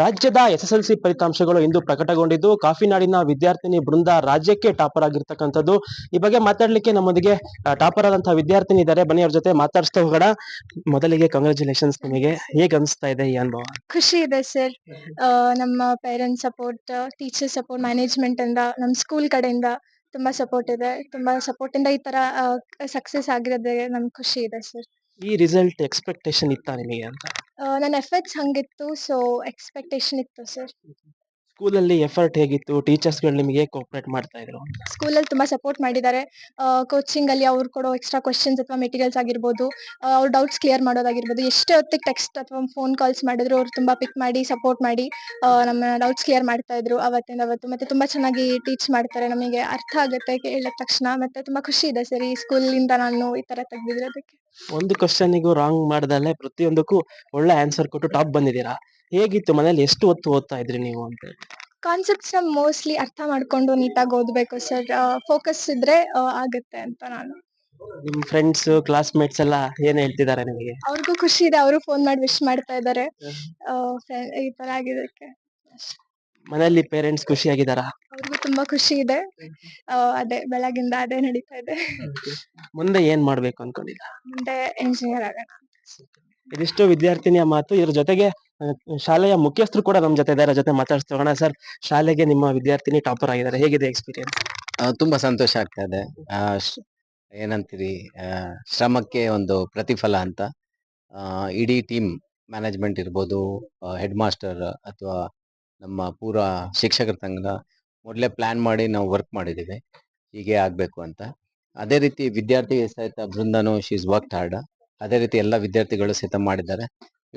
ರಾಜ್ಯದ ಎಸ್ಎಸ್ಎಲ್ಸಿ ಫಲಿತಾಂಶಗಳು ಇಂದು ಪ್ರಕಟಗೊಂಡಿದ್ದು ಕಾಫಿನಾಡಿನ ವಿದ್ಯಾರ್ಥಿನಿ ಬೃಂದ ರಾಜ್ಯಕ್ಕೆ ಟಾಪರ್ ಆಗಿರ್ತಕ್ಕಂಥದ್ದು. ಈ ಬಗ್ಗೆ ಮಾತಾಡ್ಲಿಕ್ಕೆ ನಮ್ಮೊಂದಿಗೆ ಟಾಪರ್ ಆದಂತಹ ವಿದ್ಯಾರ್ಥಿನಿ ಇದ್ದಾರೆ. ಬನ್ನಿ ಅವ್ರ ಜೊತೆ ಮಾತಾಡಿಸ್ತಾ ಹೋಗೋಣ. ಮೊದಲಿಗೆ ಕಂಗ್ರಾಚುಲೇಷನ್ಸ್, ನಿಮಗೆ ಹೇಗೆ ಅನಿಸ್ತಾ ಇದೆ ಈ ಅನುಭವ? ಖುಷಿ ಇದೆ ಸರ್. ನಮ್ಮ parents support, teacher support, management ಇಂದ, ನಮ್ಮ ಸ್ಕೂಲ್ ಕಡೆಯಿಂದ ತುಂಬಾ ಸಪೋರ್ಟ್ ಇದೆ. ತುಂಬಾ ಸಪೋರ್ಟ್ ಇಂದ ಈ ತರ ಸಕ್ಸಸ್ ಆಗಿರೋದೇ ನಮ್ಗೆ ಖುಷಿ ಇದೆ ಸರ್. ಈ ರಿಸಲ್ಟ್ ಎಕ್ಸ್ಪೆಕ್ಟೇಷನ್ ಇತ್ತಾ ನಿಮಗೆ ಅಂತ? ನನ್ನ ಎಫರ್ಟ್ಸ್ ಹಂಗಿತ್ತು, ಸೊ ಎಕ್ಸ್ಪೆಕ್ಟೇಷನ್ ಇತ್ತು ಸರ್. ಸ್ಕೂಲಲ್ಲಿ ಎಫರ್ಟ್ ಹೇಗಿತ್ತು? ಟೀಚರ್ಸ್ಗಳು ನಿಮಗೆ ಕೋಆಪರೇಟ್ ಮಾಡ್ತಾ ಇದ್ರು? ಸ್ಕೂಲಲ್ಲಿ ತುಂಬಾ ಸಪೋರ್ಟ್ ಮಾಡಿದ್ದಾರೆ. ಕೋಚಿಂಗ್ ಅಲ್ಲಿ ಅವ್ರು ಕೊಡೋ ಎಕ್ಸ್ಟ್ರಾ ಕ್ವಶನ್ಸ್ ಅಥವಾ ಮೆಟೀರಿಯಲ್ಸ್ ಆಗಿರ್ಬೋದು, ಅವ್ರ ಡೌಟ್ಸ್ ಕ್ಲಿಯರ್ ಮಾಡೋದಾಗಿರ್ಬೋದು, ಎಷ್ಟೇ ಹೊತ್ತಿಗೆ ಟೆಕ್ಸ್ಟ್ ಅಥವಾ ಫೋನ್ ಕಾಲ್ಸ್ ಮಾಡಿದ್ರು ಅವ್ರು ತುಂಬಾ ಪಿಕ್ ಮಾಡಿ ಸಪೋರ್ಟ್ ಮಾಡಿ ನಮ್ಮ ಡೌಟ್ಸ್ ಕ್ಲಿಯರ್ ಮಾಡ್ತಾ ಇದ್ರು ಅವತ್ತಿಂದ ಅವತ್ತು. ಮತ್ತೆ ತುಂಬಾ ಚೆನ್ನಾಗಿ ಟೀಚ್ ಮಾಡ್ತಾರೆ, ನಮಗೆ ಅರ್ಥ ಆಗುತ್ತೆ ಕೇಳಿದ ತಕ್ಷಣ. ಮತ್ತೆ ತುಂಬಾ ಖುಷಿ ಇದೆ ಸರ್ ಈ ಸ್ಕೂಲಿಂದ ನಾನು ಈ ತರ ತೆಗ್ದಿರೋದಕ್ಕೆ. ಒಂದು ಕ್ವಶನ್ನಿಗೂ ರಾಂಗ್ ಮಾಡ್ದಲ್ಲೇ ಪ್ರತಿಯೊಂದಕ್ಕೂ ಒಳ್ಳೆ ಆನ್ಸರ್ ಕೊಟ್ಟು ಟಾಪ್ ಬಂದಿದ್ದೀರಾ. ಹೇಗಿತ್ತು ಮನೇಲಿ? ಎಷ್ಟು ಹೊತ್ತು ಓದ್ತಾ ಇದ್ರಿ ನೀವು ಅಂತ? ಕಾನ್ಸೆಪ್ಟ್ಸ್ ನ ಮೋಸ್ಟ್ಲಿ ಅರ್ಥ ಮಾಡ್ಕೊಂಡು ನೀಟಾಗಿ ಓದ್ಬೇಕು ಸರ್. ಫೋಕಸ್ ಇದ್ರೆ ಆಗುತ್ತೆ ಅಂತ ನಾನು. ನಿಮ್ ಫ್ರೆಂಡ್ಸ್ ಕ್ಲಾಸ್ಮೇಟ್ಸ್ ಎಲ್ಲ ಏನ್ ಹೇಳ್ತಿದ್ದಾರೆ ನಿಮಗೆ? ಅವ್ರಿಗೂ ಖುಷಿ ಇದೆ, ಅವರು ಫೋನ್ ಮಾಡಿ ವಿಶ್ ಮಾಡ್ತಾ ಇದ್ದಾರೆ ಈ ತರ ಆಗಿದ್ದಕ್ಕೆ. ಮನೆಯಲ್ಲಿ ಪೇರೆಂಟ್ಸ್ ಖುಷಿಯಾಗಿದ್ದಾರಾ? ಅವ್ರಿಗೂ ತುಂಬಾ ಖುಷಿ ಇದೆ. ಅದೇ ಬೆಳಗಿಂದ ಅದೇ ನಡೀತಾ ಇದೆ. ಮುಂದೆ ಏನ್ ಮಾಡ್ಬೇಕು ಅನ್ಕೊಂಡಿಲ್ಲ? ಮುಂದೆ ಎಂಜಿನಿಯರ್ ಆಗೋಣ. ಇದಿಷ್ಟು ವಿದ್ಯಾರ್ಥಿನಿಯ ಮಾತು. ಇದ್ರ ಜೊತೆಗೆ ಶಾಲೆಯ ಮುಖ್ಯಸ್ಥರು ಕೂಡ ನಮ್ ಜೊತೆ ಇದ್ದಾರೆ, ಜೊತೆ ಮಾತಾಡ್ಸ್ತಾ ಹೋಗೋಣ. ಸರ್, ಶಾಲೆಗೆ ನಿಮ್ಮ ವಿದ್ಯಾರ್ಥಿನಿ ಟಾಪರ್ ಆಗಿದ್ದಾರೆ, ಹೇಗಿದೆ ಎಕ್ಸ್ಪೀರಿಯನ್ಸ್? ತುಂಬಾ ಸಂತೋಷ ಆಗ್ತಾ ಇದೆ. ಏನಂತೀರಿ, ಶ್ರಮಕ್ಕೆ ಒಂದು ಪ್ರತಿಫಲ ಅಂತ. ಇಡೀ ಟೀಮ್, ಮ್ಯಾನೇಜ್ಮೆಂಟ್ ಇರ್ಬೋದು, ಹೆಡ್ ಮಾಸ್ಟರ್ ಅಥವಾ ನಮ್ಮ ಪೂರ ಶಿಕ್ಷಕರ ತಂಡ ಮೊದಲೇ ಪ್ಲಾನ್ ಮಾಡಿ ನಾವು ವರ್ಕ್ ಮಾಡಿದ್ದೀವಿ ಹೀಗೆ ಆಗ್ಬೇಕು ಅಂತ. ಅದೇ ರೀತಿ ವಿದ್ಯಾರ್ಥಿ ಸಹಿತ ಬೃಂದನು ಶೀಸ್ ವರ್ಕ್ ಹಾರ್ಡ್. ಅದೇ ರೀತಿ ಎಲ್ಲ ವಿದ್ಯಾರ್ಥಿಗಳು ಸಹಿತ ಮಾಡಿದ್ದಾರೆ.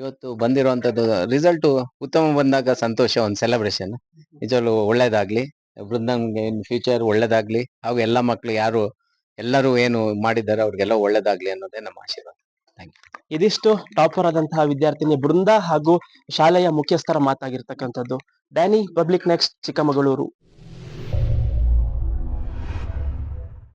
ಇವತ್ತು ಬಂದಿರುವಂತದ್ದು ರಿಸಲ್ಟ್ ಉತ್ತಮ ಬಂದಾಗ ಸಂತೋಷ, ಒಂದು ಸೆಲೆಬ್ರೇಷನ್. ನಿಜವಾಗ್ಲೂ ಒಳ್ಳೇದಾಗ್ಲಿ, ಬೃಂದನ್ಗೆ ಇನ್ ಫ್ಯೂಚರ್ ಒಳ್ಳೇದಾಗ್ಲಿ, ಹಾಗೂ ಎಲ್ಲ ಮಕ್ಕಳು ಎಲ್ಲರೂ ಏನು ಮಾಡಿದ್ದಾರೆ ಅವ್ರಿಗೆಲ್ಲ ಒಳ್ಳೇದಾಗ್ಲಿ ಅನ್ನೋದೇ ನಮ್ಮ ಆಶೀರ್ವಾದ. Thank you. ಇದಿಷ್ಟು ಟಾಪರ್ ಆದಂತಹ ವಿದ್ಯಾರ್ಥಿನಿ ಬೃಂದ ಹಾಗೂ ಶಾಲೆಯ ಮುಖ್ಯಸ್ಥರ ಮಾತಾಗಿರ್ತಕ್ಕಂಥದ್ದು. Danny, public next, Chikkamagaluru.